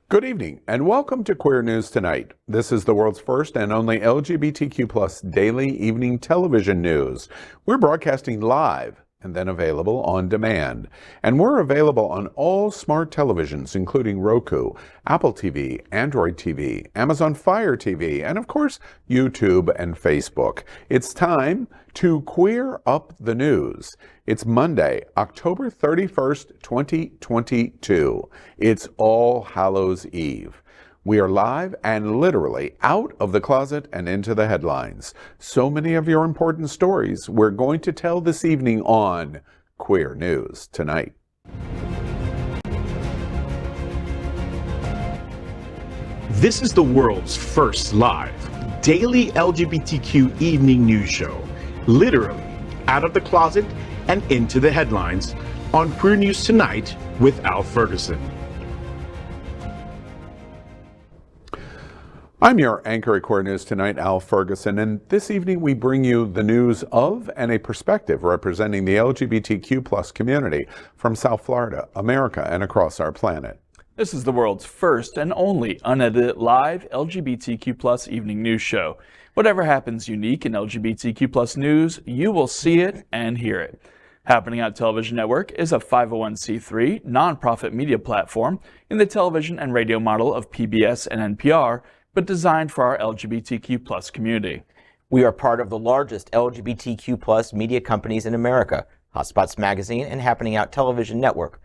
Good evening and welcome to Queer News Tonight. This is the world's first and only LGBTQ+ daily evening television news. We're broadcasting live and then available on demand. And we're available on all smart televisions, including Roku, Apple TV, Android TV, Amazon Fire TV, and of course, YouTube and Facebook. It's time to queer up the news. It's Monday, October 31st, 2022. It's All Hallows Eve. We are live and literally out of the closet and into the headlines. So many of your important stories we're going to tell this evening on Queer News Tonight. This is the world's first live daily LGBTQ evening news show, literally out of the closet and into the headlines on Queer News Tonight with Al Ferguson. I'm your anchor at Queer News Tonight, Al Ferguson, and this evening we bring you the news of and a perspective representing the LGBTQ+ community from South Florida, America, and across our planet. This is the world's first and only unedited live LGBTQ+ evening news show. Whatever happens unique in LGBTQ+ news, you will see it and hear it. Happening Out Television Network is a 501c3 nonprofit media platform in the television and radio model of PBS and NPR, but designed for our LGBTQ+ community. We are part of the largest LGBTQ+ media companies in America, Hotspots Magazine and Happening Out Television Network.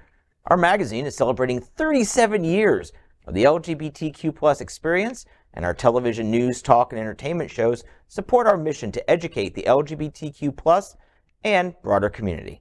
Our magazine is celebrating 37 years of the LGBTQ+ experience, and our television news, talk, and entertainment shows support our mission to educate the LGBTQ+ and broader community.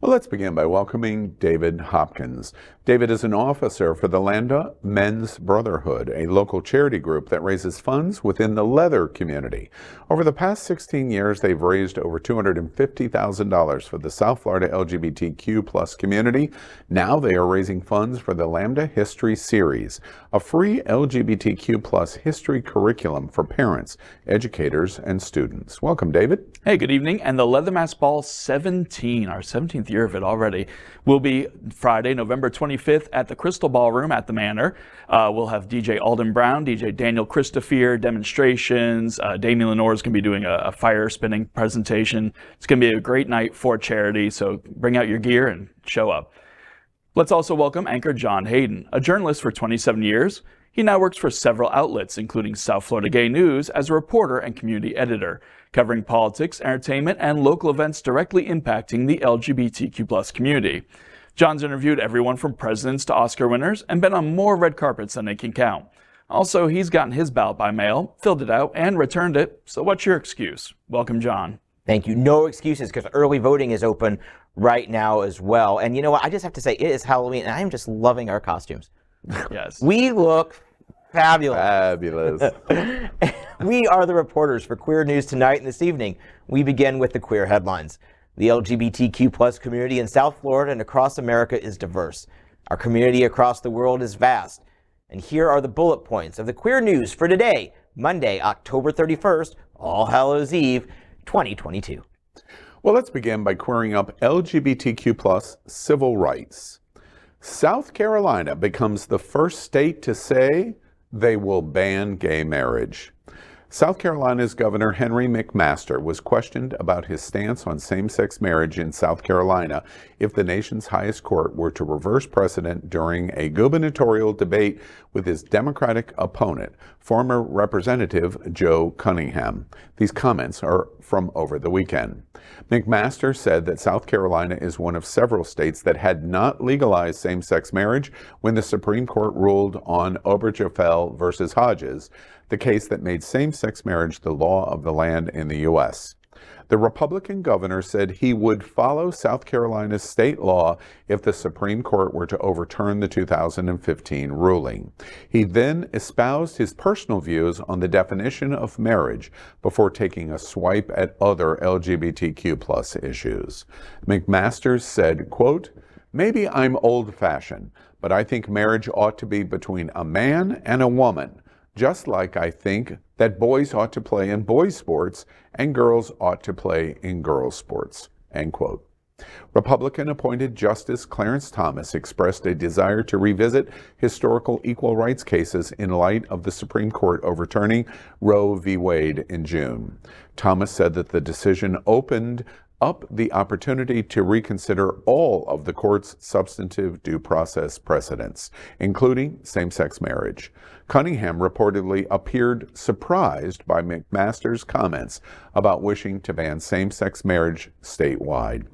Well, let's begin by welcoming David Hopkins. David is an officer for the Landa Men's Brotherhood, a local charity group that raises funds within the leather community. Over the past 16 years, they've raised over $250,000 for the South Florida LGBTQ+ community. Now they are raising funds for the Lambda History Series, a free LGBTQ+ history curriculum for parents, educators, and students. Welcome, David. Hey, good evening. And the Leather Mask Ball 17, our 17th year of it already, will be Friday, November 25th at the Crystal Ballroom at the Manor. We'll have DJ Alden Brown, DJ Daniel Christopher, demonstrations. Damien Lenore is going to be doing a fire spinning presentation. It's going to be a great night for charity, so bring out your gear and show up. Let's also welcome anchor John Hayden, a journalist for 27 years. He now works for several outlets, including South Florida Gay News, as a reporter and community editor, covering politics, entertainment, and local events directly impacting the LGBTQ+ community. John's interviewed everyone from presidents to Oscar winners and been on more red carpets than they can count. Also, he's gotten his ballot by mail, filled it out, and returned it. So what's your excuse? Welcome, John. Thank you. No excuses, because early voting is open right now as well. And you know what? I just have to say, it is Halloween, and I am just loving our costumes. Yes. We look fabulous. Fabulous. We are the reporters for Queer News Tonight, and this evening we begin with the queer headlines. The LGBTQ+ community in South Florida and across America is diverse. Our community across the world is vast. And here are the bullet points of the queer news for today, Monday, October 31st, All Hallows Eve, 2022. Well, let's begin by queering up LGBTQ+ civil rights. South Carolina becomes the first state to say they will ban gay marriage. South Carolina's Governor Henry McMaster was questioned about his stance on same-sex marriage in South Carolina if the nation's highest court were to reverse precedent during a gubernatorial debate with his Democratic opponent, former Representative Joe Cunningham. These comments are from over the weekend. McMaster said that South Carolina is one of several states that had not legalized same-sex marriage when the Supreme Court ruled on Obergefell versus Hodges, the case that made same-sex marriage the law of the land in the U.S. The Republican governor said he would follow South Carolina's state law if the Supreme Court were to overturn the 2015 ruling. He then espoused his personal views on the definition of marriage before taking a swipe at other LGBTQ+ issues. McMaster said, quote, "Maybe I'm old-fashioned, but I think marriage ought to be between a man and a woman, just like I think that boys ought to play in boys' sports and girls ought to play in girls' sports." End quote. Republican-appointed Justice Clarence Thomas expressed a desire to revisit historical equal rights cases in light of the Supreme Court overturning Roe v. Wade in June. Thomas said that the decision opened up the opportunity to reconsider all of the court's substantive due process precedents, including same-sex marriage. Cunningham reportedly appeared surprised by McMaster's comments about wishing to ban same-sex marriage statewide.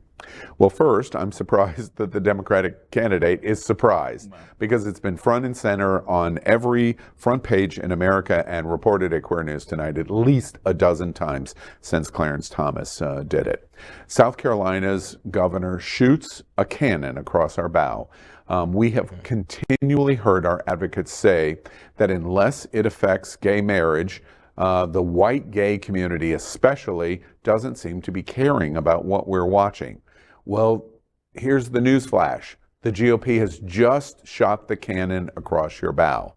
Well, first, I'm surprised that the Democratic candidate is surprised, because it's been front and center on every front page in America and reported at Queer News Tonight at least a dozen times since Clarence Thomas did it. South Carolina's governor shoots a cannon across our bow. We have continually heard our advocates say that unless it affects gay marriage, the white gay community especially doesn't seem to be caring about what we're watching. Well, here's the news flash. The GOP has just shot the cannon across your bow.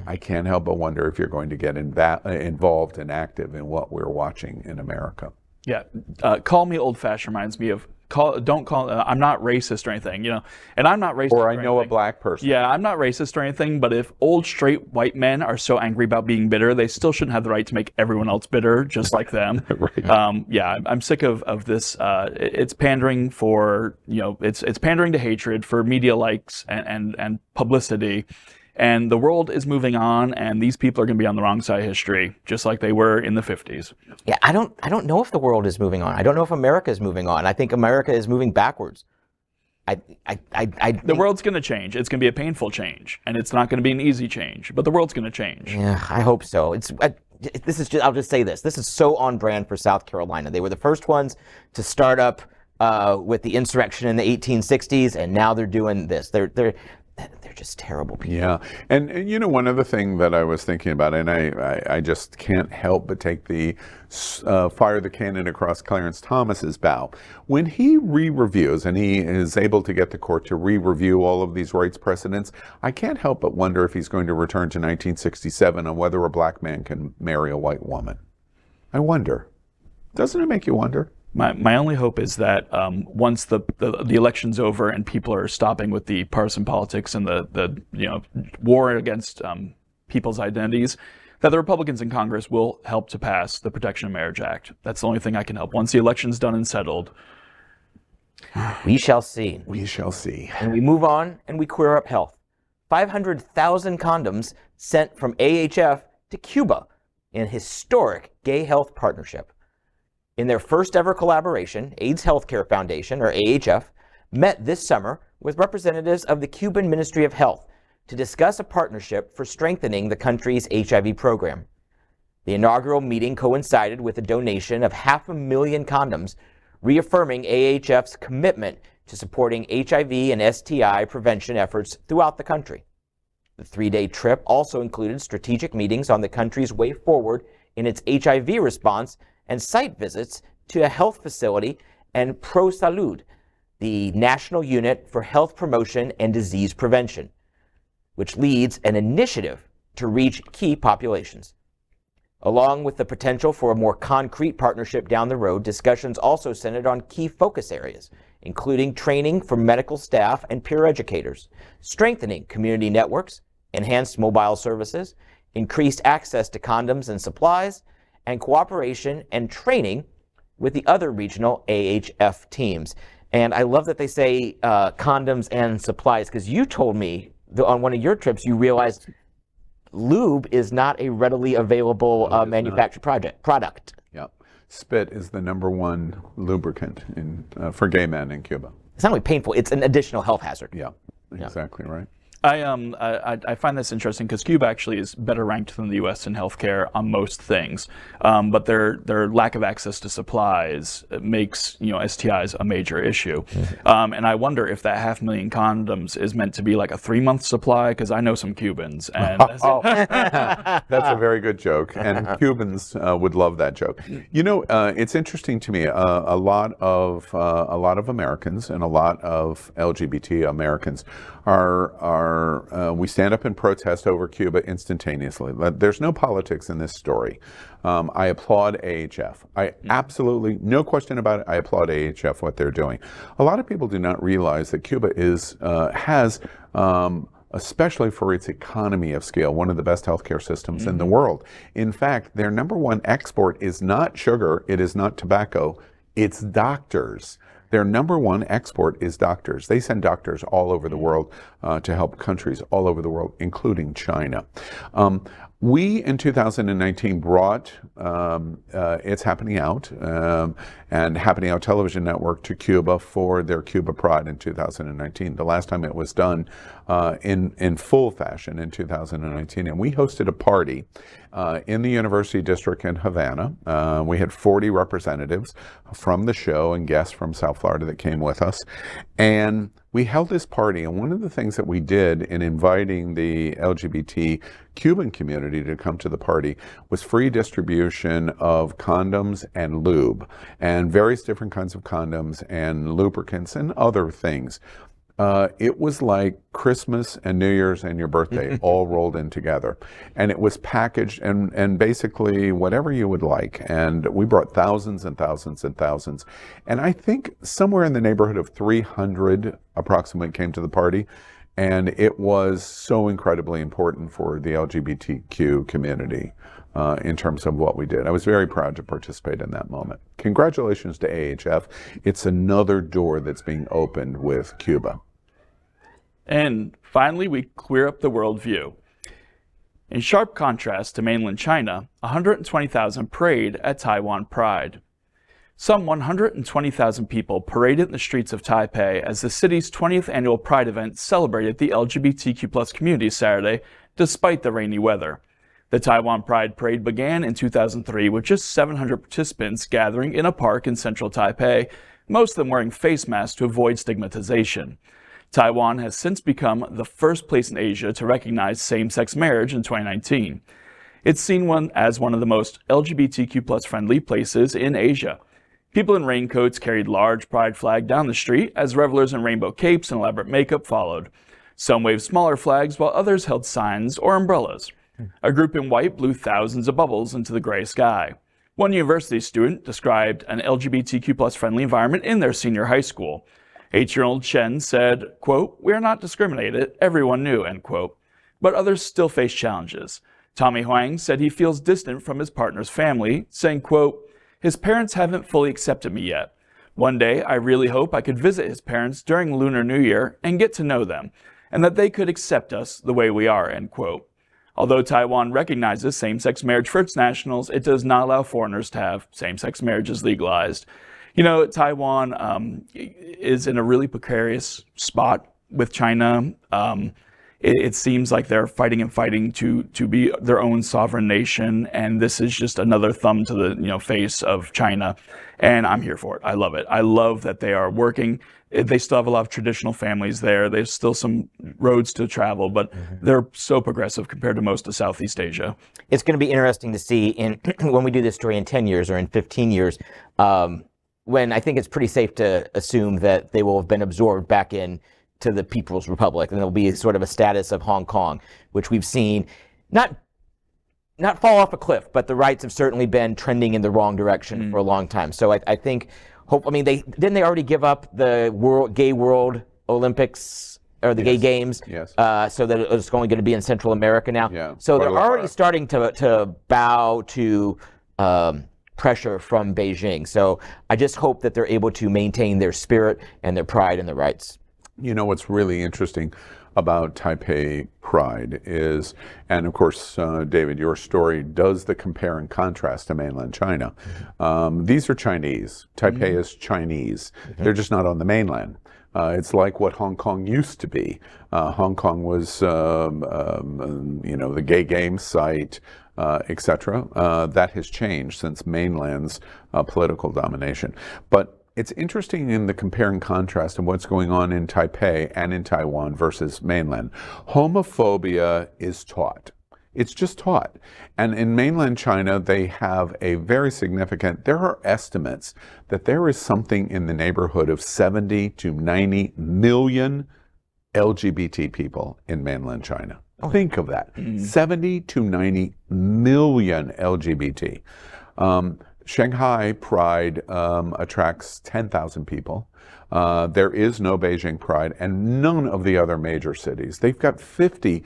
I can't help but wonder if you're going to get involved and active in what we're watching in America. Yeah, call me old-fashioned reminds me of don't call. I'm not racist or anything, and I'm not racist. Or I know a black person. Yeah, I'm not racist or anything. But if old straight white men are so angry about being bitter, they still shouldn't have the right to make everyone else bitter, just like them. Right. Yeah, I'm sick of this. It's pandering for it's pandering to hatred for media likes and publicity. And the world is moving on, and these people are going to be on the wrong side of history, just like they were in the 50s. Yeah, I don't know if the world is moving on. I don't know if America is moving on. I think America is moving backwards. The world's going to change. It's going to be a painful change, and it's not going to be an easy change. But the world's going to change. Yeah, I hope so. I'll just say this. This is so on brand for South Carolina. They were the first ones to start up with the insurrection in the 1860s, and now they're doing this. They're just terrible people. Yeah, and one other thing that I was thinking about, and I just can't help but take the fire the cannon across Clarence Thomas's bow. When he re-reviews, and he is able to get the court to re-review all of these rights precedents, I can't help but wonder if he's going to return to 1967 on whether a black man can marry a white woman. I wonder. Doesn't it make you wonder? My only hope is that once the election's over and people are stopping with the partisan politics and the war against people's identities, that the Republicans in Congress will help to pass the Protection of Marriage Act. That's the only thing I can help. Once the election's done and settled, we shall see. We shall see. And we move on and we queer up health. 500,000 condoms sent from AHF to Cuba in a historic gay health partnership. In their first ever collaboration, AIDS Healthcare Foundation, or AHF, met this summer with representatives of the Cuban Ministry of Health to discuss a partnership for strengthening the country's HIV program. The inaugural meeting coincided with a donation of 500,000 condoms, reaffirming AHF's commitment to supporting HIV and STI prevention efforts throughout the country. The three-day trip also included strategic meetings on the country's way forward in its HIV response and site visits to a health facility and Pro Salud, the National Unit for Health Promotion and Disease Prevention, which leads an initiative to reach key populations. Along with the potential for a more concrete partnership down the road, discussions also centered on key focus areas, including training for medical staff and peer educators, strengthening community networks, enhanced mobile services, increased access to condoms and supplies, and cooperation and training with the other regional AHF teams. And I love that they say condoms and supplies, because you told me on one of your trips you realized lube is not a readily available manufactured product. Yeah. Spit is the #1 lubricant for gay men in Cuba. It's not only painful, it's an additional health hazard. Yeah, exactly right. I find this interesting because Cuba actually is better ranked than the U.S. in healthcare on most things, but their lack of access to supplies makes STIs a major issue. And I wonder if that 500,000 condoms is meant to be like a 3-month supply, because I know some Cubans. And that's a very good joke, and Cubans would love that joke. It's interesting to me. A lot of Americans and a lot of LGBT Americans are we stand up and protest over Cuba instantaneously. There's no politics in this story. I applaud AHF. I absolutely, no question about it, I applaud AHF, what they're doing. A lot of people do not realize that Cuba has, especially for its economy of scale, one of the best healthcare systems in the world. In fact, their number one export is not sugar, it is not tobacco, it's doctors. Their number one export is doctors. They send doctors all over the world to help countries all over the world, including China. We, in 2019, brought It's Happening Out and Happening Out television network to Cuba for their Cuba Pride in 2019. The last time it was done in full fashion in 2019. And we hosted a party in the University District in Havana. We had 40 representatives from the show and guests from South Florida that came with us. And we held this party, and one of the things that we did in inviting the LGBT Cuban community to come to the party was free distribution of condoms and lube, and various different kinds of condoms and lubricants and other things. It was like Christmas and New Year's and your birthday all rolled in together. And it was packaged and basically whatever you would like. And we brought thousands and thousands and thousands. And I think somewhere in the neighborhood of 300 approximately came to the party. And it was so incredibly important for the LGBTQ community in terms of what we did. I was very proud to participate in that moment. Congratulations to AHF. It's another door that's being opened with Cuba. And finally, we clear up the worldview. In sharp contrast to mainland China, 120,000 parade at Taiwan Pride. Some 120,000 people paraded in the streets of Taipei as the city's 20th annual Pride event celebrated the LGBTQ+ community Saturday, despite the rainy weather. The Taiwan Pride Parade began in 2003 with just 700 participants gathering in a park in central Taipei, most of them wearing face masks to avoid stigmatization. Taiwan has since become the first place in Asia to recognize same-sex marriage in 2019. It's seen as one of the most LGBTQ+ friendly places in Asia. People in raincoats carried large pride flag down the street as revelers in rainbow capes and elaborate makeup followed. Some waved smaller flags while others held signs or umbrellas. A group in white blew thousands of bubbles into the gray sky. One university student described an LGBTQ+ friendly environment in their senior high school. 8-year-old Chen said, quote, "We are not discriminated, everyone knew," end quote. But others still face challenges. Tommy Huang said he feels distant from his partner's family, saying, quote, "His parents haven't fully accepted me yet. One day, I really hope I could visit his parents during Lunar New Year and get to know them, and that they could accept us the way we are," end quote. Although Taiwan recognizes same-sex marriage for its nationals, it does not allow foreigners to have same-sex marriages legalized. You know, Taiwan is in a really precarious spot with China. It seems like they're fighting to be their own sovereign nation, and this is just another thumb to the face of China. And I'm here for it. I love it. I love that they are working. They still have a lot of traditional families there. There's still some roads to travel, but they're so progressive compared to most of Southeast Asia. It's going to be interesting to see when we do this story in 10 years or in 15 years, when I think it's pretty safe to assume that they will have been absorbed back in to the People's Republic, and there'll be sort of a status of Hong Kong, which we've seen not fall off a cliff, but the rights have certainly been trending in the wrong direction for a long time. So I think, didn't they already give up the Gay World Olympics or the Gay Games? Yes. So that it's only going to be in Central America now. Yeah. So they're already starting to bow to pressure from Beijing. So I just hope that they're able to maintain their spirit and their pride and their rights. You know, what's really interesting about Taipei Pride is, and of course, David, your story does the compare and contrast to mainland China. These are Chinese. Taipei is Chinese. They're just not on the mainland. It's like what Hong Kong used to be. Hong Kong was, the gay game site, etc. That has changed since mainland's political domination. But it's interesting in the compare and contrast of what's going on in Taipei and in Taiwan versus mainland. Homophobia is taught. It's just taught. And in mainland China, they have a very significant, there are estimates that there is something in the neighborhood of 70 to 90 million LGBT people in mainland China. Think of that. 70 to 90 million LGBT. Shanghai Pride attracts 10,000 people. There is no Beijing Pride and none of the other major cities. They've got 50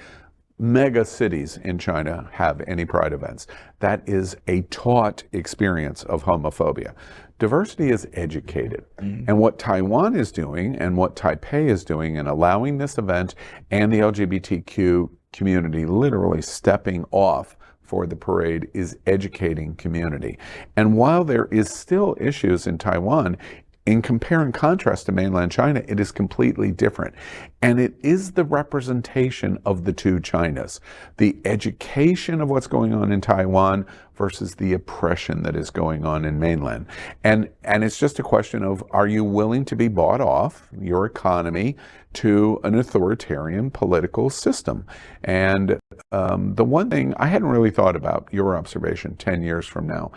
mega cities in China have any pride events. That is a taught experience of homophobia. Diversity is educated. And what Taiwan is doing and what Taipei is doing in allowing this event and the LGBTQ community literally stepping off for the parade is educating community. And while there is still issues in Taiwan, in compare and contrast to mainland China, it is completely different. And it is the representation of the two Chinas. The education of what's going on in Taiwan versus the oppression that is going on in mainland. And it's just a question of, are you willing to be bought off, your economy, to an authoritarian political system? And the one thing I hadn't really thought about, your observation 10 years from now,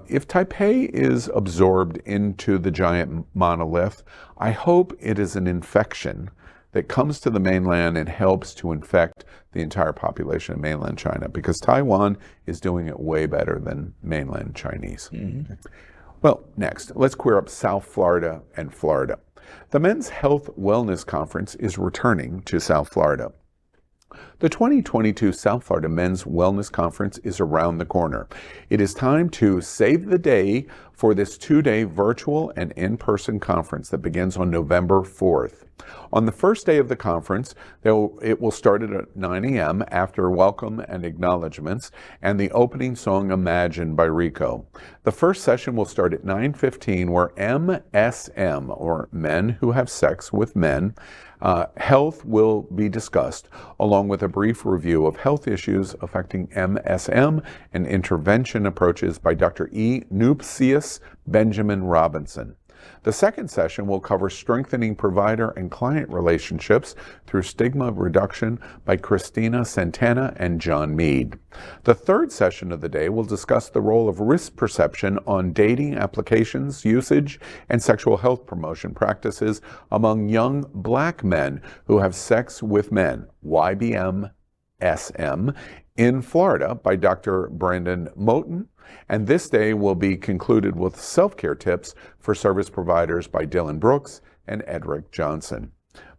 if Taipei is absorbed into the giant monolith, I hope it is an infection that comes to the mainland and helps to infect the entire population of mainland China, because Taiwan is doing it way better than mainland Chinese. Well, next, let's queer up South Florida and Florida. The Men's Health Wellness Conference is returning to South Florida. The 2022 South Florida Men's Wellness Conference is around the corner. It is time to save the day for this 2-day virtual and in-person conference that begins on November 4th. On the first day of the conference, it will start at 9 a.m. after welcome and acknowledgments and the opening song Imagine by Rico. The first session will start at 9:15, where MSM, or Men Who Have Sex with Men, health will be discussed, along with a brief review of health issues affecting MSM and intervention approaches by Dr. E. Nupcius Benjamin Robinson. The second session will cover strengthening provider and client relationships through stigma reduction by Christina Santana and John Mead. The third session of the day will discuss the role of risk perception on dating applications, usage, and sexual health promotion practices among young Black men who have sex with men, YBM-SM, in Florida by Dr. Brandon Moten. And this day will be concluded with self-care tips for service providers by Dylan Brooks and Edric Johnson.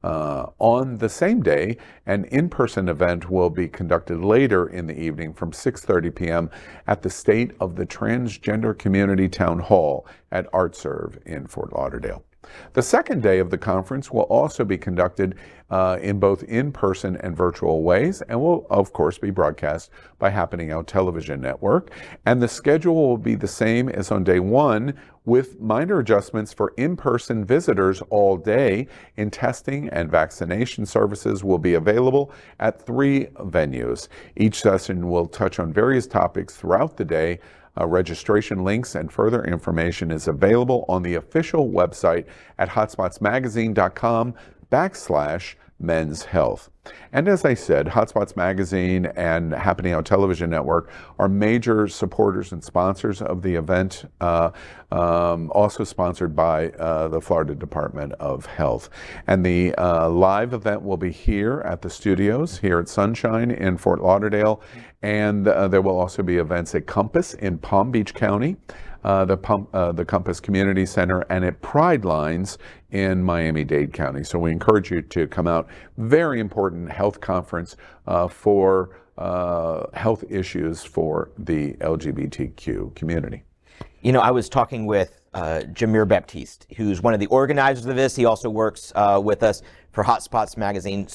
On the same day, an in-person event will be conducted later in the evening from 6:30 p.m. at the State of the Transgender Community Town Hall at ArtServe in Fort Lauderdale. The second day of the conference will also be conducted in both in-person and virtual ways, and will, of course, be broadcast by Happening Out Television Network. And the schedule will be the same as on day one, with minor adjustments for in-person visitors all day, and testing and vaccination services will be available at 3 venues. Each session will touch on various topics throughout the day. Registration links and further information is available on the official website at hotspotsmagazine.com/men's health. And as I said, Hotspots Magazine and Happening Out Television Network are major supporters and sponsors of the event, also sponsored by the Florida Department of Health. And the live event will be here at the studios, here at Sunshine in Fort Lauderdale. And there will also be events at Compass in Palm Beach County, the Compass Community Center, and at Pride Lines in Miami-Dade County. So we encourage you to come out. Very important health conference for health issues for the LGBTQ community. You know, I was talking with Jameer Baptiste, who's one of the organizers of this. He also works with us for Hotspots Magazine.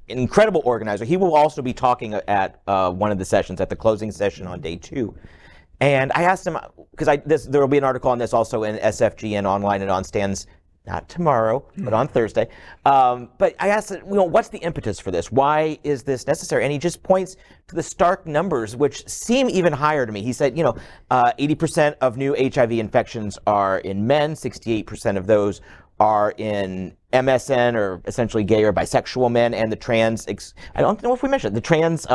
Incredible organizer. He will also be talking at one of the sessions, at the closing session on day 2. And I asked him, because there will be an article on this also in SFGN online and on stands, not tomorrow, but on Thursday. But I asked him, what's the impetus for this? Why is this necessary? And he just points to the stark numbers, which seem even higher to me. He said, 80% of new HIV infections are in men, 68% of those are in MSN, or essentially gay or bisexual men, and the trans, I don't know if we mentioned, the trans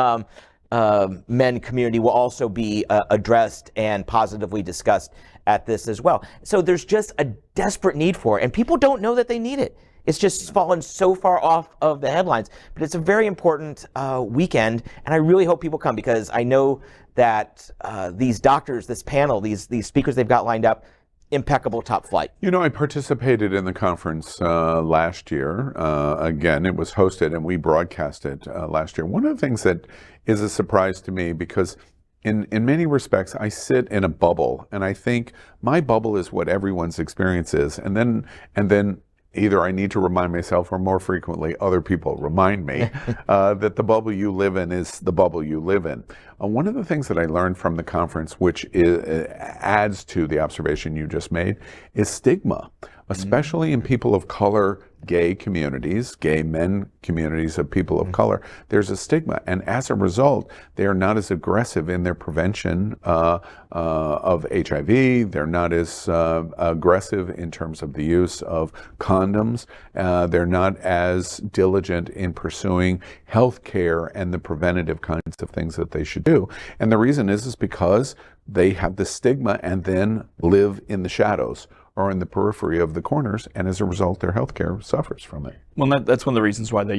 men community will also be addressed and positively discussed at this as well. So there's just a desperate need for it, and people don't know that they need it. It's just fallen so far off of the headlines. But it's a very important weekend, and I really hope people come, because I know that these doctors, this panel, these speakers they've got lined up, impeccable, top flight. You know, I participated in the conference last year. Again, it was hosted and we broadcast it last year. One of the things that is a surprise to me, because in many respects, I sit in a bubble, and I think my bubble is what everyone's experience is. And then either I need to remind myself, or more frequently, other people remind me that the bubble you live in is the bubble you live in. One of the things that I learned from the conference, which adds to the observation you just made, is stigma, especially in people of color, gay communities, gay men communities of people of color. There's a stigma, and as a result, they are not as aggressive in their prevention of HIV. They're not as aggressive in terms of the use of condoms. They're not as diligent in pursuing health care and the preventative kinds of things that they should do. And the reason is because they have the stigma and then live in the shadows or in the periphery of the corners, and as a result, their healthcare suffers from it. Well, that's one of the reasons why they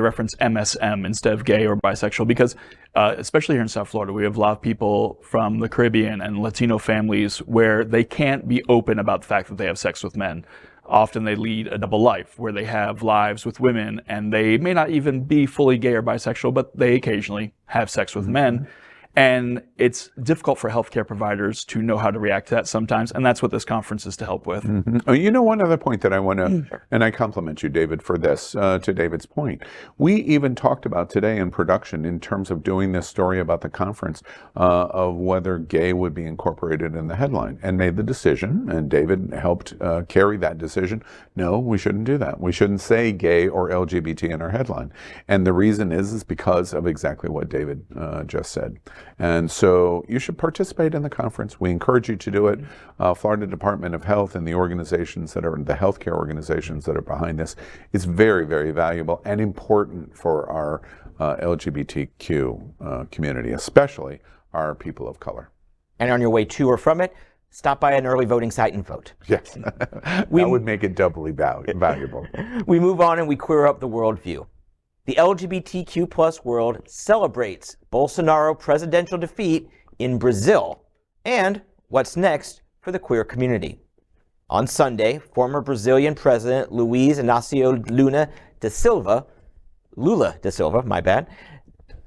reference MSM instead of gay or bisexual, because especially here in South Florida, we have a lot of people from the Caribbean and Latino families where they can't be open about the fact that they have sex with men. Often they lead a double life where they have lives with women, and they may not even be fully gay or bisexual, but they occasionally have sex with men. And it's difficult for healthcare providers to know how to react to that sometimes, and that's what this conference is to help with. Oh, you know, one other point that I want to, and I compliment you, David, for this, to David's point. We even talked about today in production, in terms of doing this story about the conference, of whether gay would be incorporated in the headline, and made the decision, and David helped carry that decision. No, we shouldn't do that. We shouldn't say gay or LGBT in our headline. And the reason is because of exactly what David just said. And so you should participate in the conference. We encourage you to do it. Florida Department of Health and the organizations that are, the healthcare organizations that are behind this, is very, very valuable and important for our LGBTQ community, especially our people of color. And on your way to or from it, stop by an early voting site and vote. Yes, that would make it doubly valuable. We move on and we queer up the worldview. The LGBTQ plus world celebrates Bolsonaro presidential defeat in Brazil and what's next for the queer community. On Sunday, former Brazilian President Luiz Inácio Lula da Silva, my bad,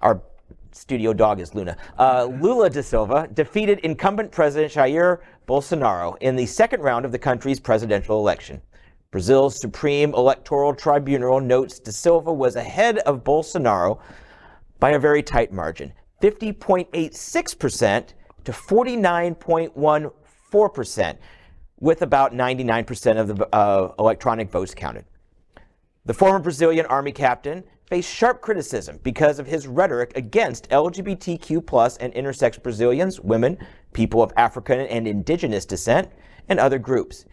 our studio dog is Luna, Lula da Silva defeated incumbent President Jair Bolsonaro in the second round of the country's presidential election. Brazil's Supreme Electoral Tribunal notes da Silva was ahead of Bolsonaro by a very tight margin, 50.86% to 49.14%, with about 99% of the electronic votes counted. The former Brazilian army captain faced sharp criticism because of his rhetoric against LGBTQ+ and intersex Brazilians, women, people of African and indigenous descent, and other groups.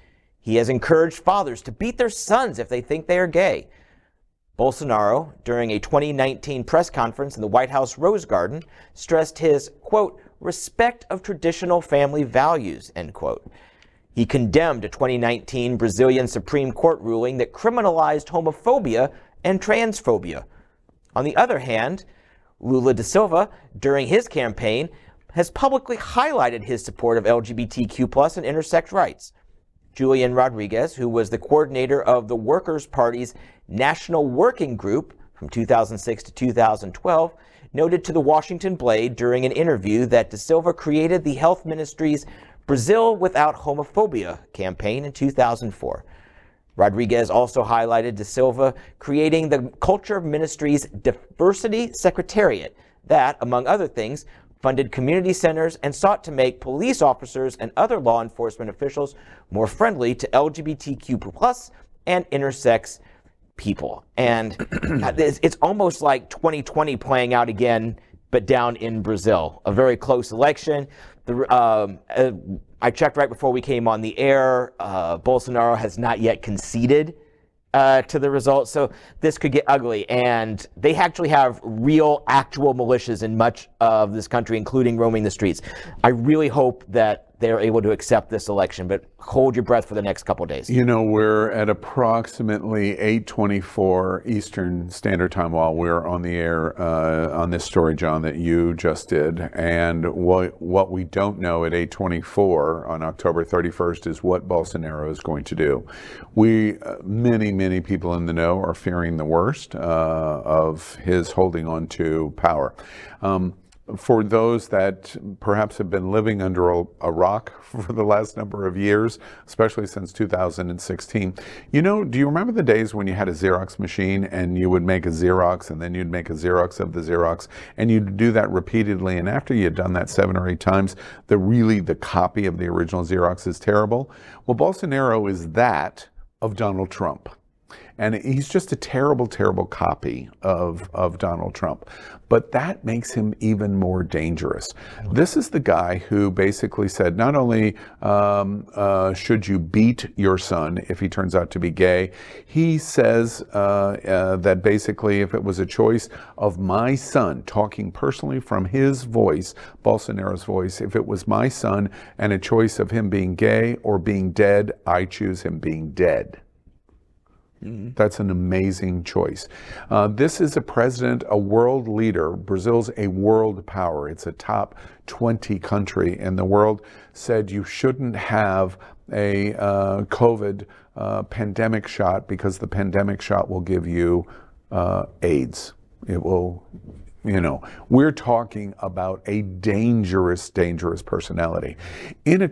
He has encouraged fathers to beat their sons if they think they are gay. Bolsonaro, during a 2019 press conference in the White House Rose Garden, stressed his, quote, respect of traditional family values, end quote. He condemned a 2019 Brazilian Supreme Court ruling that criminalized homophobia and transphobia. On the other hand, Lula da Silva, during his campaign, has publicly highlighted his support of LGBTQ+ and intersex rights. Julian Rodriguez, who was the coordinator of the Workers' Party's National Working Group from 2006 to 2012, noted to the Washington Blade during an interview that da Silva created the Health Ministry's Brazil Without Homophobia campaign in 2004. Rodriguez also highlighted da Silva creating the Culture Ministry's Diversity Secretariat that, among other things, funded community centers and sought to make police officers and other law enforcement officials more friendly to LGBTQ+ and intersex people. And it's almost like 2020 playing out again, but down in Brazil. A very close election. I checked right before we came on the air. Bolsonaro has not yet conceded to the results, so this could get ugly. And they actually have real, actual militias in much of this country, including roaming the streets. I really hope that that they're able to accept this election, but hold your breath for the next couple of days. You know, we're at approximately 8:24 Eastern Standard Time while we're on the air on this story, John, that you just did. And what we don't know at 8:24 on October 31st is what Bolsonaro is going to do. Many people in the know are fearing the worst of his holding on to power. For those that perhaps have been living under a rock for the last number of years, especially since 2016, you know, do you remember the days when you had a Xerox machine and you would make a Xerox and then you'd make a Xerox of the Xerox, and you'd do that repeatedly, and after you had done that 7 or 8 times, the copy of the original Xerox is terrible? Well, Bolsonaro is that of Donald Trump. And he's just a terrible copy of Donald Trump. But that makes him even more dangerous. This is the guy who basically said, not only should you beat your son if he turns out to be gay, he says that basically if it was a choice of my son, talking personally from his voice, Bolsonaro's voice, if it was my son and a choice of him being gay or being dead, I choose him being dead. That's an amazing choice. This is a president, a world leader. Brazil's a world power. It's a top 20 country in the world. Said you shouldn't have a COVID pandemic shot because the pandemic shot will give you AIDS. It will, you know, we're talking about a dangerous personality. In a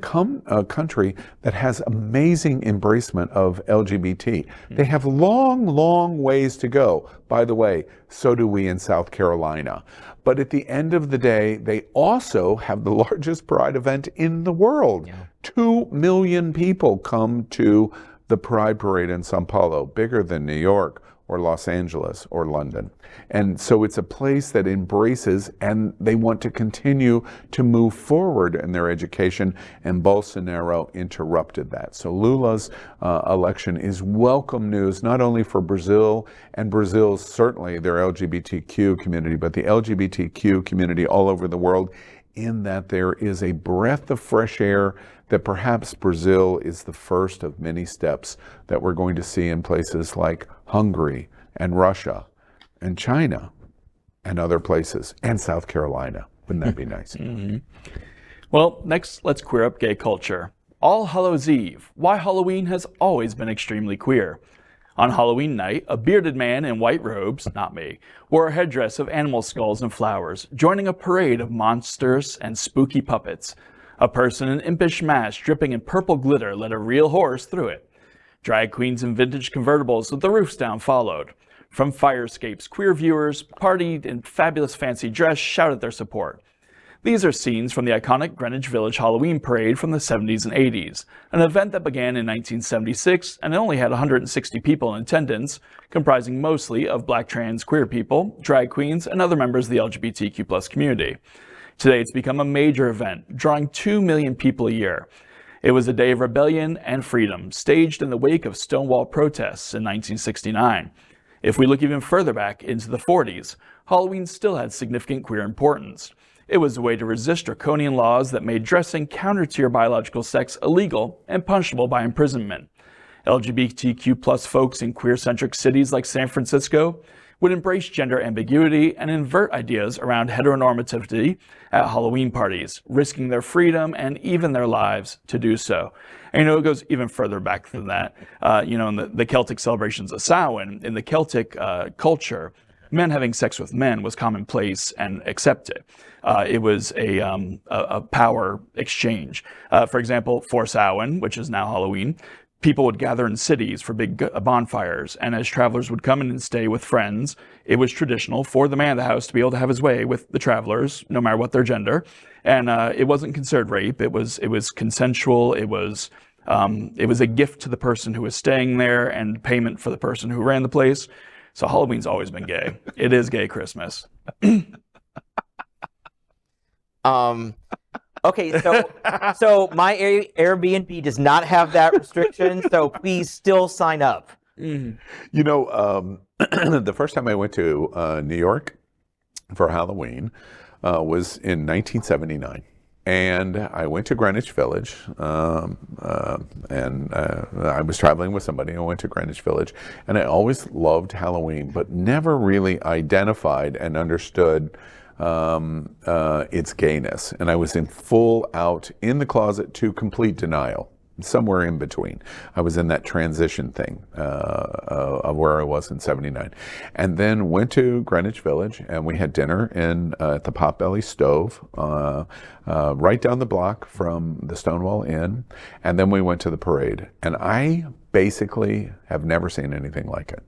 country that has amazing embracement of LGBT, they have long ways to go. By the way, so do we in South Carolina. But at the end of the day, they also have the largest pride event in the world. Yeah. 2 million people come to the Pride Parade in Sao Paulo, bigger than New York or Los Angeles or London. And so it's a place that embraces, and they want to continue to move forward in their education, and Bolsonaro interrupted that. So Lula's election is welcome news, not only for Brazil, and Brazil's certainly their LGBTQ community, but the LGBTQ community all over the world, in that there is a breath of fresh air that perhaps Brazil is the first of many steps that we're going to see in places like Hungary and Russia and China and other places, and South Carolina. Wouldn't that be nice? Mm-hmm. Well, next, let's queer up gay culture. All Hallows Eve. Why Halloween has always been extremely queer. On Halloween night, a bearded man in white robes, not me, wore a headdress of animal skulls and flowers, joining a parade of monsters and spooky puppets. A person in impish mask dripping in purple glitter led a real horse through it. Drag queens in vintage convertibles with the roofs down followed. From fire escapes, queer viewers, partied in fabulous fancy dress, shouted their support. These are scenes from the iconic Greenwich Village Halloween parade from the 70s and 80s, an event that began in 1976 and only had 160 people in attendance, comprising mostly of black trans queer people, drag queens, and other members of the LGBTQ+ community. Today it's become a major event, drawing 2 million people a year. It was a day of rebellion and freedom, staged in the wake of Stonewall protests in 1969. If we look even further back into the 40s, Halloween still had significant queer importance. It was a way to resist draconian laws that made dressing counter to your biological sex illegal and punishable by imprisonment. LGBTQ+ folks in queer-centric cities like San Francisco would embrace gender ambiguity and invert ideas around heteronormativity at Halloween parties, risking their freedom and even their lives to do so. And it goes even further back than that. In the Celtic celebrations of Samhain, in the Celtic culture, men having sex with men was commonplace and accepted. It was a power exchange. For example, for Samhain, which is now Halloween, people would gather in cities for big bonfires, and as travelers would come in and stay with friends, it was traditional for the man of the house to be able to have his way with the travelers, no matter what their gender. And it wasn't considered rape. It was consensual. It was a gift to the person who was staying there and payment for the person who ran the place. So Halloween's always been gay. It is gay Christmas. Okay, so my Airbnb does not have that restriction, so please still sign up. You know, the first time I went to New York for Halloween was in 1979. And I went to Greenwich Village, and I was traveling with somebody. I went to Greenwich Village, and I always loved Halloween, but never really identified and understood its gayness. And I was in full out in the closet to complete denial. Somewhere in between. I was in that transition thing of where I was in '79. And then went to Greenwich Village, and we had dinner at the Potbelly Stove right down the block from the Stonewall Inn. And then we went to the parade. And I basically have never seen anything like it.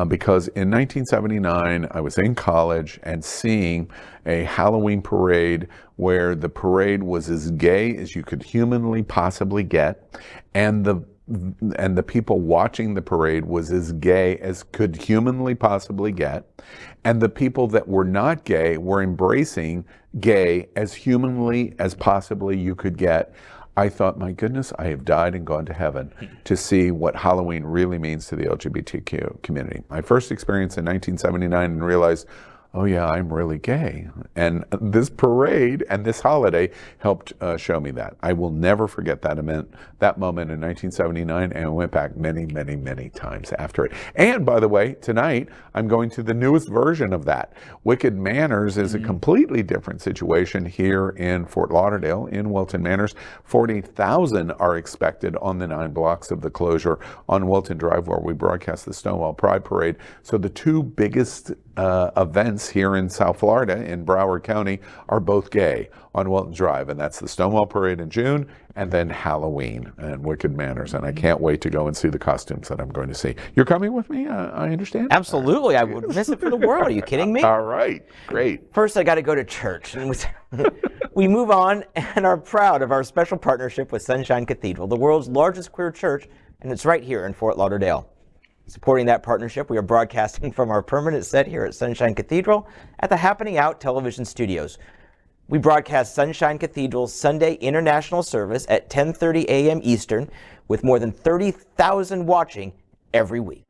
Because in 1979, I was in college and seeing a Halloween parade where the parade was as gay as you could humanly possibly get, and the people watching the parade was as gay as could humanly possibly get, and the people that were not gay were embracing gay as humanly as possibly you could get. I thought, my goodness, I have died and gone to heaven to see what Halloween really means to the LGBTQ community. My first experience in 1979 and realized, oh yeah, I'm really gay. And this parade and this holiday helped show me that. I will never forget that moment in 1979, and I went back many, many, many times after it. And by the way, tonight, I'm going to the newest version of that. Wicked Manors is a completely different situation here in Fort Lauderdale, in Wilton Manors. 40,000 are expected on the 9 blocks of the closure on Wilton Drive, where we broadcast the Stonewall Pride Parade. So the two biggest events here in South Florida, in Broward County, are both gay on Wilton Drive, and that's the Stonewall Parade in June, and then Halloween and Wicked Manors. And I can't wait to go and see the costumes that I'm going to see. You're coming with me, I understand? Absolutely. I would miss it for the world. Are you kidding me? All right, great. First, I got to go to church. And we move on and are proud of our special partnership with Sunshine Cathedral, the world's largest queer church, and it's right here in Fort Lauderdale. Supporting that partnership, we are broadcasting from our permanent set here at Sunshine Cathedral at the Happening Out television studios. We broadcast Sunshine Cathedral's Sunday International Service at 10:30 a.m. Eastern, with more than 30,000 watching every week.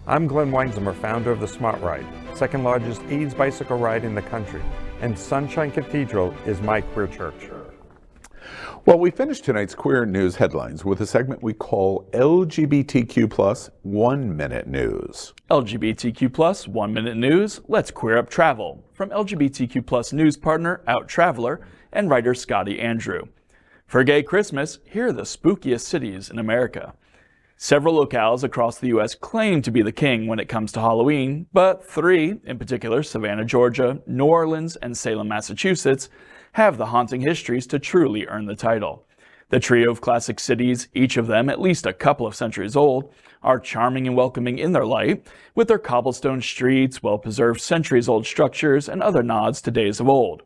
I'm Glenn Weinzimmer, founder of the Smart Ride, second largest AIDS bicycle ride in the country, and Sunshine Cathedral is my queer church. Well, we finished tonight's queer news headlines with a segment we call LGBTQ plus 1 Minute News. LGBTQ plus 1 Minute News, let's queer up travel. From LGBTQ plus news partner Out Traveler and writer Scotty Andrew. For a gay Christmas, here are the spookiest cities in America. Several locales across the U.S. claim to be the king when it comes to Halloween, but 3, in particular Savannah, Georgia, New Orleans, and Salem, Massachusetts, have the haunting histories to truly earn the title. The trio of classic cities, each of them at least a couple of centuries old, are charming and welcoming in their light, with their cobblestone streets, well-preserved centuries-old structures, and other nods to days of old.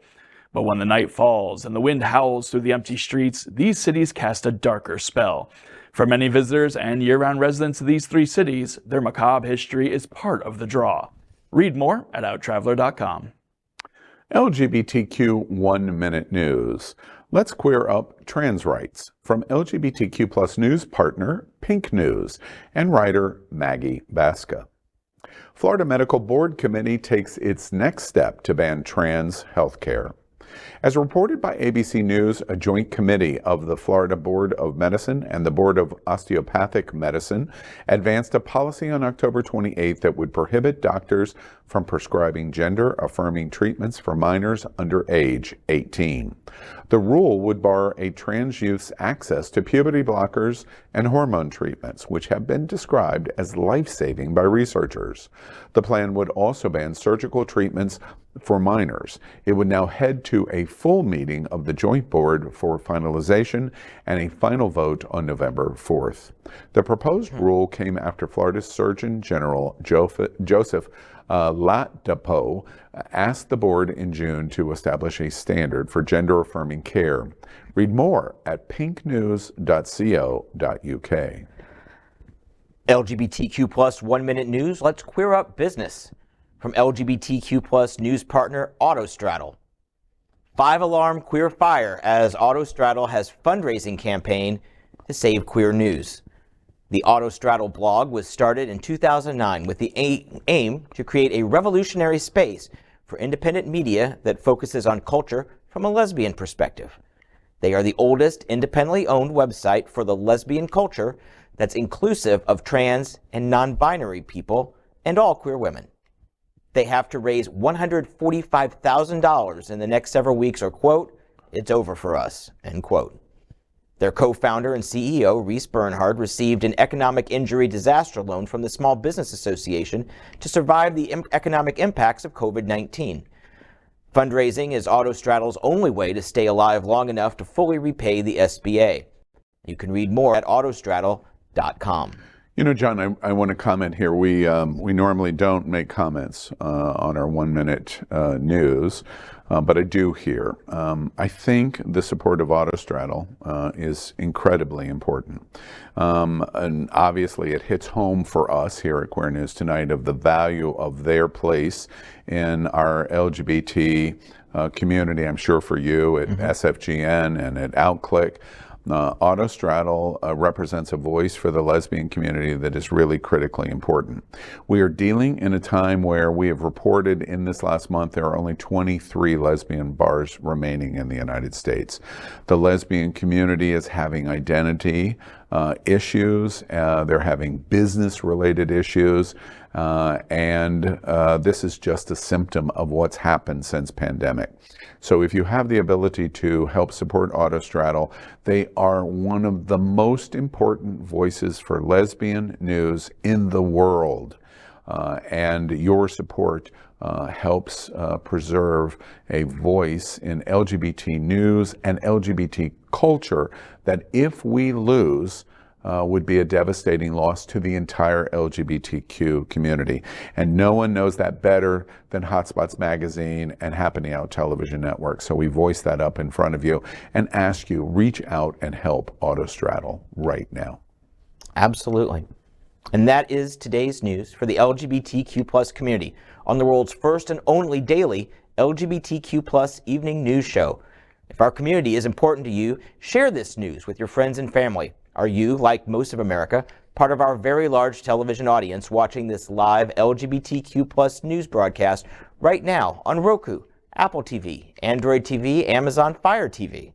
But when the night falls and the wind howls through the empty streets, these cities cast a darker spell. For many visitors and year-round residents of these 3 cities, their macabre history is part of the draw. Read more at OutTraveler.com. LGBTQ 1 Minute News. Let's queer up trans rights from LGBTQ plus news partner Pink News and writer Maggie Baska. Florida Medical Board Committee takes its next step to ban trans health care. As reported by ABC News, a joint committee of the Florida Board of Medicine and the Board of Osteopathic Medicine advanced a policy on October 28th that would prohibit doctors from prescribing gender-affirming treatments for minors under age 18. The rule would bar a trans youth's access to puberty blockers and hormone treatments, which have been described as life-saving by researchers. The plan would also ban surgical treatments for minors. It would now head to a full meeting of the Joint Board for finalization and a final vote on November 4th. The proposed rule came after Florida's Surgeon General Joseph Ladapo asked the board in June to establish a standard for gender-affirming care. Read more at pinknews.co.uk. LGBTQ plus 1 minute news. Let's queer up business. From LGBTQ plus news partner Autostraddle. 5-alarm queer fire as Autostraddle has fundraising campaign to save queer news. The Autostraddle blog was started in 2009 with the aim to create a revolutionary space for independent media that focuses on culture from a lesbian perspective. They are the oldest independently owned website for the lesbian culture that's inclusive of trans and non-binary people and all queer women. They have to raise $145,000 in the next several weeks or, quote, it's over for us, end quote. Their co-founder and CEO, Reese Bernhard, received an economic injury disaster loan from the Small Business Association to survive the economic impacts of COVID-19. Fundraising is Autostraddle's only way to stay alive long enough to fully repay the SBA. You can read more at autostraddle.com. You know, John, I want to comment here. We normally don't make comments on our 1 minute news, but I do here. I think the support of Autostraddle is incredibly important. And obviously it hits home for us here at Queer News Tonight of the value of their place in our LGBT community. I'm sure for you at SFGN and at OutClick. Autostraddle represents a voice for the lesbian community that is really critically important. We are dealing in a time where we have reported in this last month there are only 23 lesbian bars remaining in the United States. The lesbian community is having identity issues, they're having business-related issues, and this is just a symptom of what's happened since pandemic. So if you have the ability to help support Autostraddle, they are one of the most important voices for lesbian news in the world. And your support helps preserve a voice in LGBT news and LGBT culture that if we lose, would be a devastating loss to the entire LGBTQ community. And no one knows that better than Hotspots Magazine and Happening Out Television Network. So we voice that up in front of you and ask you, reach out and help Autostraddle right now. Absolutely. And that is today's news for the LGBTQ plus community on the world's first and only daily LGBTQ plus evening news show. If our community is important to you, share this news with your friends and family. Are you, like most of America, part of our very large television audience watching this live LGBTQ plus news broadcast right now on Roku, Apple TV, Android TV, Amazon Fire TV?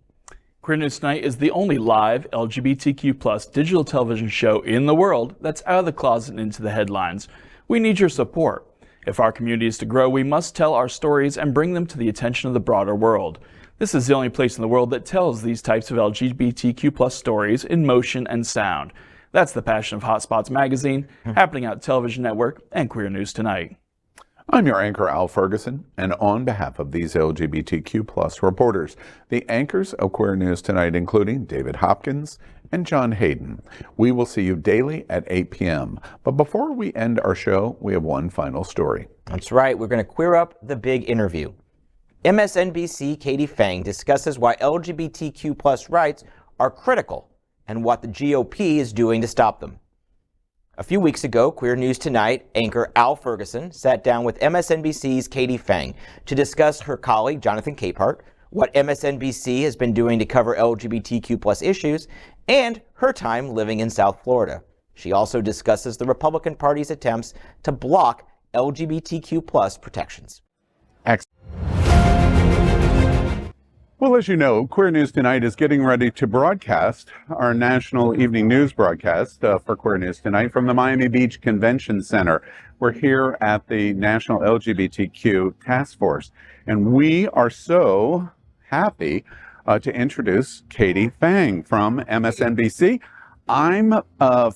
Queer News Tonight is the only live LGBTQ plus digital television show in the world that's out of the closet and into the headlines. We need your support. If our community is to grow, we must tell our stories and bring them to the attention of the broader world. This is the only place in the world that tells these types of LGBTQ plus stories in motion and sound. That's the passion of Hotspots Magazine, Happening Out Television Network, and Queer News Tonight. I'm your anchor, Al Ferguson, and on behalf of these LGBTQ plus reporters, the anchors of Queer News Tonight, including David Hopkins and John Hayden. We will see you daily at 8 p.m. But before we end our show, we have one final story. That's right. We're going to queer up the big interview. MSNBC Katie Phang discusses why LGBTQ plus rights are critical and what the GOP is doing to stop them. A few weeks ago, Queer News Tonight anchor Al Ferguson sat down with MSNBC's Katie Phang to discuss her colleague Jonathan Capehart, what MSNBC has been doing to cover LGBTQ plus issues, and her time living in South Florida. She also discusses the Republican Party's attempts to block LGBTQ plus protections. Well, as you know, Queer News Tonight is getting ready to broadcast our national evening news broadcast for Queer News Tonight from the Miami Beach Convention Center. We're here at the National LGBTQ Task Force, and we are so happy to introduce Katie Phang from MSNBC. I'm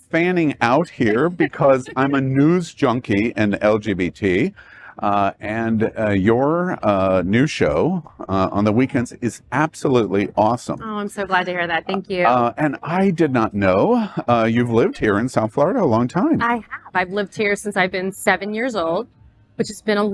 fanning out here because I'm a news junkie in LGBT. And your new show on the weekends is absolutely awesome. Oh, I'm so glad to hear that. Thank you. And I did not know you've lived here in South Florida a long time. I have. I've lived here since I've been 7 years old, which has been a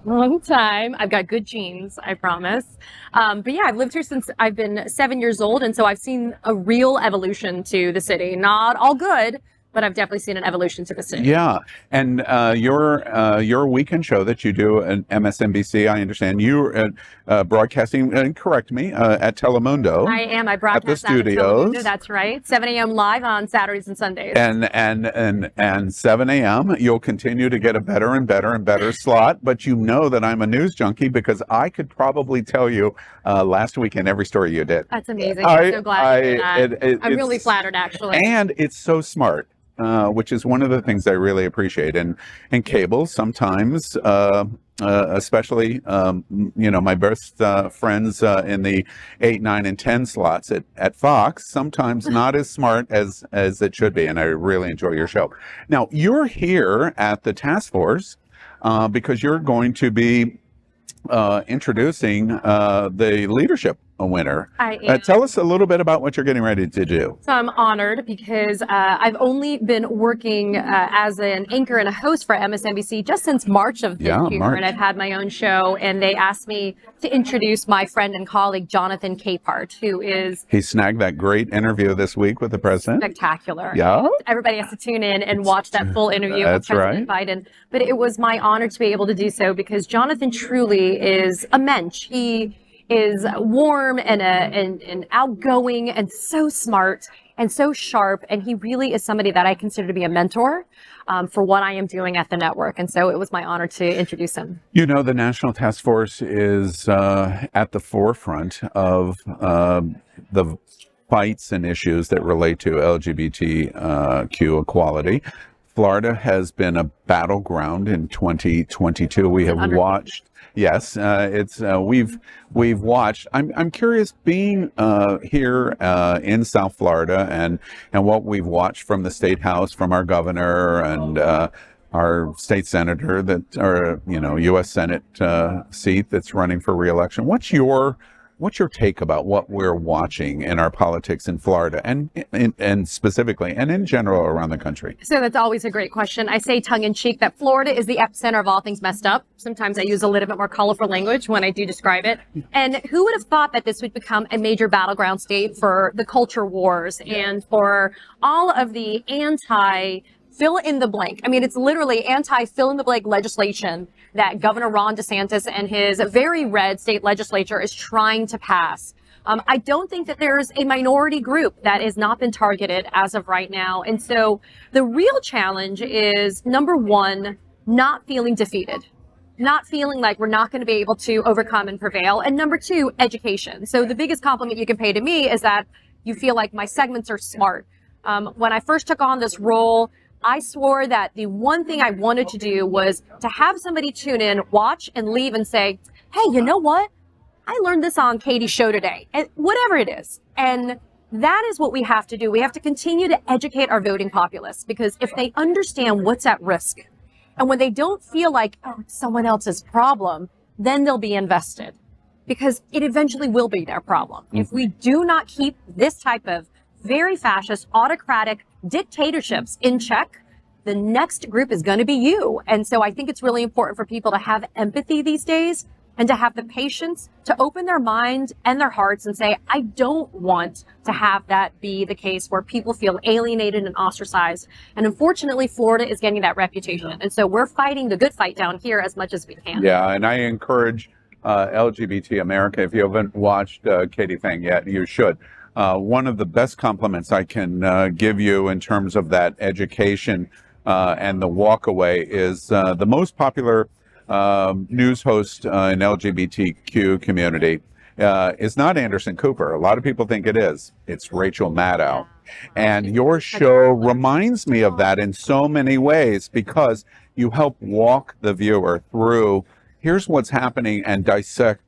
long time. I've got good genes, I promise. But yeah, I've lived here since I've been 7 years old. And so I've seen a real evolution to the city. Not all good, but I've definitely seen an evolution to the city. Yeah, and your weekend show that you do at MSNBC, I understand you're broadcasting. And correct me, at Telemundo. I am. I broadcast at the studios. Telemundo, that's right. 7 a.m. live on Saturdays and Sundays. And 7 a.m. You'll continue to get a better and better and better slot. But you know that I'm a news junkie because I could probably tell you last weekend every story you did. That's amazing. I'm so glad to hear that. I'm really flattered, actually. And it's so smart. Which is one of the things I really appreciate. And cable sometimes, especially, my best friends in the 8, 9, and 10 slots at Fox, sometimes not as smart as it should be. And I really enjoy your show. Now, you're here at the task force because you're going to be introducing the leadership winner. I am. Tell us a little bit about what you're getting ready to do. So I'm honored because I've only been working as an anchor and a host for MSNBC just since March of this year. March. And I've had my own show, and they asked me to introduce my friend and colleague, Jonathan Capehart, who is... He snagged that great interview this week with the president. Spectacular. Yeah. Everybody has to tune in and watch that full interview That's with President Biden. But it was my honor to be able to do so because Jonathan truly is a mensch. He is warm and outgoing and so smart and so sharp. And he really is somebody that I consider to be a mentor for what I am doing at the network. And so it was my honor to introduce him. You know, the National Task Force is at the forefront of the fights and issues that relate to LGBTQ equality. Florida has been a battleground in 2022. We have watched. Yes, we've watched. I'm curious, being here in South Florida and what we've watched from the State House, from our governor and our state senator or U.S. Senate seat that's running for re-election. What's your take about what we're watching in our politics in Florida and specifically and in general around the country? So that's always a great question. I say tongue in cheek that Florida is the epicenter of all things messed up. Sometimes I use a little bit more colorful language when I do describe it. And who would have thought that this would become a major battleground state for the culture wars and for all of the fill in the blank. I mean, it's literally anti-fill in the blank legislation that Governor Ron DeSantis and his very red state legislature is trying to pass. I don't think that there's a minority group that has not been targeted as of right now. And so the real challenge is, number one, not feeling defeated, not feeling like we're not going to be able to overcome and prevail. And number two, education. So the biggest compliment you can pay to me is that you feel like my segments are smart. When I first took on this role, I swore that the one thing I wanted to do was to have somebody tune in, watch, and leave and say, hey, you know what? I learned this on Katie's show today, and whatever it is. And that is what we have to do. We have to continue to educate our voting populace, because if they understand what's at risk, and when they don't feel like, oh, it's someone else's problem, then they'll be invested, because it eventually will be their problem. If we do not keep this type of very fascist, autocratic dictatorships in check, the next group is going to be you. And so I think it's really important for people to have empathy these days and to have the patience to open their mind and their hearts and say, I don't want to have that be the case where people feel alienated and ostracized. And unfortunately, Florida is getting that reputation. And so we're fighting the good fight down here as much as we can. Yeah, and I encourage LGBT America, if you haven't watched Katie Phang yet, you should. One of the best compliments I can give you in terms of that education and the walkaway is the most popular news host in LGBTQ community is not Anderson Cooper. A lot of people think it is. It's Rachel Maddow. And your show reminds me of that in so many ways, because you help walk the viewer through here's what's happening and dissect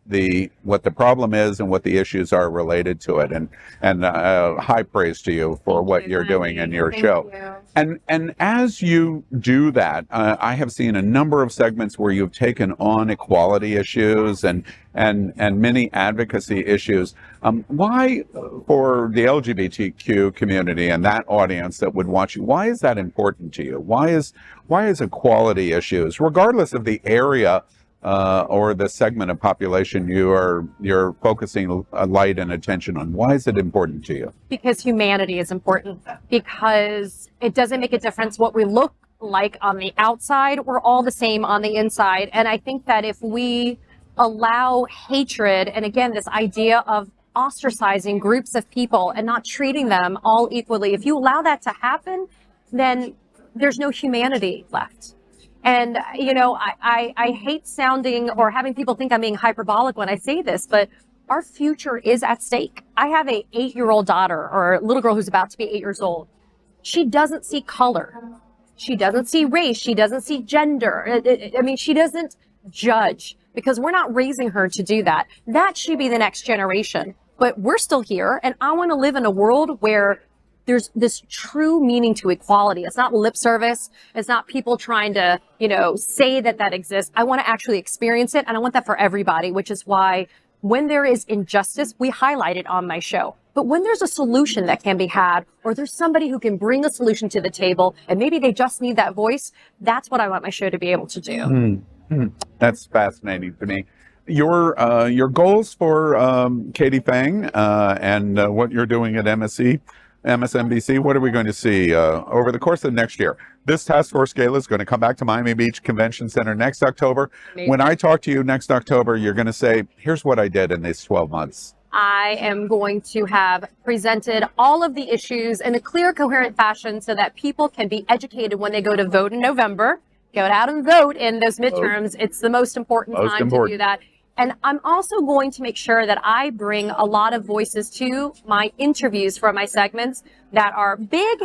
what the problem is and what the issues are related to it. And high praise to you for what you're doing in your show. And as you do that, I have seen a number of segments where you've taken on equality issues and many advocacy issues. Why, for the LGBTQ community and that audience that would watch you, why is that important to you? Why is equality issues, regardless of the area or the segment of population you're focusing light and attention on, why is it important to you? Because humanity is important. Because it doesn't make a difference what we look like on the outside. We're all the same on the inside. And I think that if we allow hatred, and again, this idea of ostracizing groups of people and not treating them all equally, if you allow that to happen, then there's no humanity left. And, you know, I hate sounding or having people think I'm being hyperbolic when I say this, but our future is at stake. I have a 8-year-old daughter, or a little girl who's about to be 8 years old. She doesn't see color. She doesn't see race. She doesn't see gender. I mean, she doesn't judge, because we're not raising her to do that. That should be the next generation. But we're still here, and I want to live in a world where there's this true meaning to equality. It's not lip service. It's not people trying to, you know, say that that exists. I want to actually experience it, and I want that for everybody, which is why when there is injustice, we highlight it on my show. But when there's a solution that can be had, or there's somebody who can bring a solution to the table, and maybe they just need that voice, that's what I want my show to be able to do. That's fascinating to me. Your goals for Katie Phang and what you're doing at MSNBC, what are we going to see over the course of next year? This task force gala is going to come back to Miami Beach Convention Center next October. Amazing. When I talk to you next October, you're going to say, here's what I did in these 12 months. I am going to have presented all of the issues in a clear, coherent fashion so that people can be educated when they go to vote in November. Go out and vote in those midterms. It's the most important time to do that. And I'm also going to make sure that I bring a lot of voices to my interviews for my segments that are big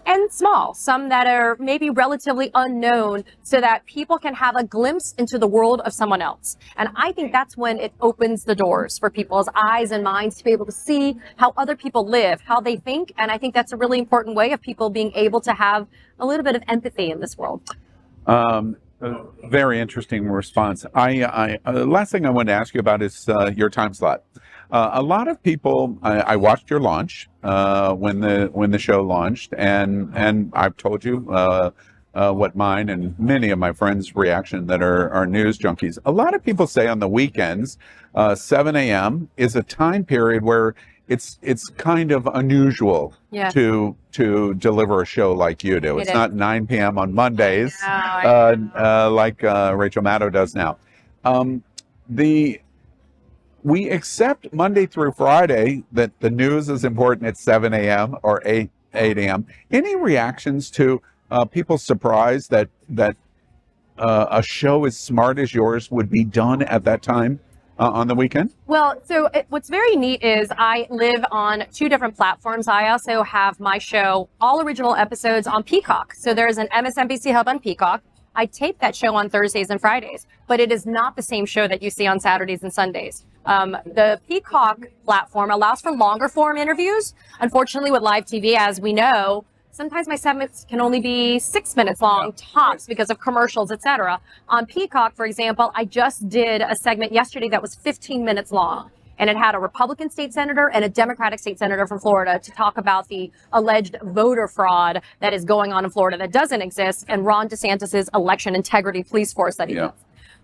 and small, some that are maybe relatively unknown, so that people can have a glimpse into the world of someone else. And I think that's when it opens the doors for people's eyes and minds to be able to see how other people live, how they think. And I think that's a really important way of people being able to have a little bit of empathy in this world. Very interesting response. Last thing I want to ask you about is your time slot. A lot of people, I watched your launch when the show launched, and I've told you what mine and many of my friends' reaction that are news junkies. A lot of people say on the weekends, 7 a.m. is a time period where it's kind of unusual to deliver a show like you do. It's not 9 p.m. on Mondays like Rachel Maddow does now. We accept Monday through Friday that the news is important at 7 a.m. or 8 a.m. Any reactions to people surprised that a show as smart as yours would be done at that time? On the weekend? Well, so what's very neat is I live on 2 different platforms. I also have my show, all original episodes, on Peacock. So there's an MSNBC hub on Peacock. I tape that show on Thursdays and Fridays, but it is not the same show that you see on Saturdays and Sundays. The Peacock platform allows for longer form interviews. Unfortunately, with live TV, as we know, sometimes my segments can only be 6 minutes long, tops, because of commercials, etc. On Peacock, for example, I just did a segment yesterday that was 15 minutes long. And it had a Republican state senator and a Democratic state senator from Florida to talk about the alleged voter fraud that is going on in Florida that doesn't exist, and Ron DeSantis's election integrity police force that he does.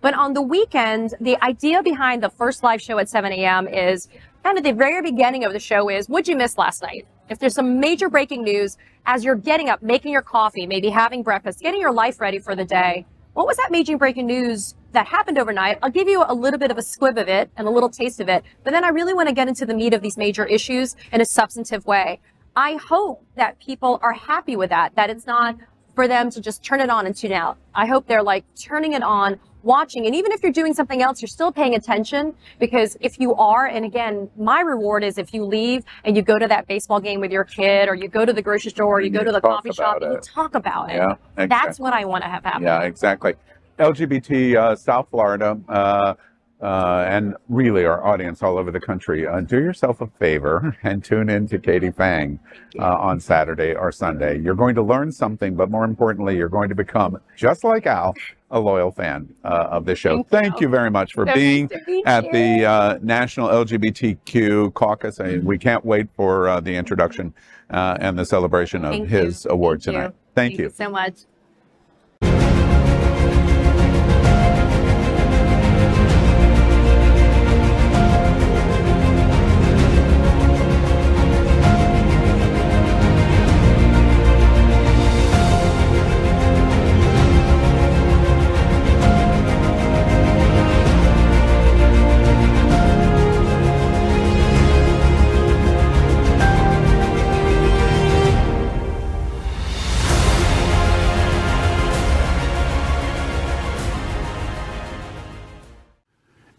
But on the weekend, the idea behind the first live show at 7 a.m. is kind of the very beginning of the show is, what'd you miss last night? If there's some major breaking news, as you're getting up, making your coffee, maybe having breakfast, getting your life ready for the day, what was that major breaking news that happened overnight? I'll give you a little bit of a squib of it and a little taste of it, but then I really want to get into the meat of these major issues in a substantive way. I hope that people are happy with that it's not for them to just turn it on and tune out. I hope they're like turning it on, watching, and even if you're doing something else, you're still paying attention, because if you are, and again, my reward is if you leave and you go to that baseball game with your kid, or you go to the grocery store, or you go to the coffee shop and you talk about it. Yeah, exactly. That's what I want to have happen. Yeah, exactly. LGBT South Florida, and really our audience all over the country, do yourself a favor and tune in to Katie Phang on Saturday or Sunday. You're going to learn something, but more importantly, you're going to become, just like Al, a loyal fan of this show. Thank you very much for being at the National LGBTQ Caucus. We can't wait for the introduction and the celebration of his award tonight. Thank you so much.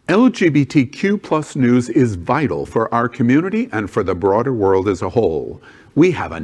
LGBTQ plus news is vital for our community and for the broader world as a whole. We have a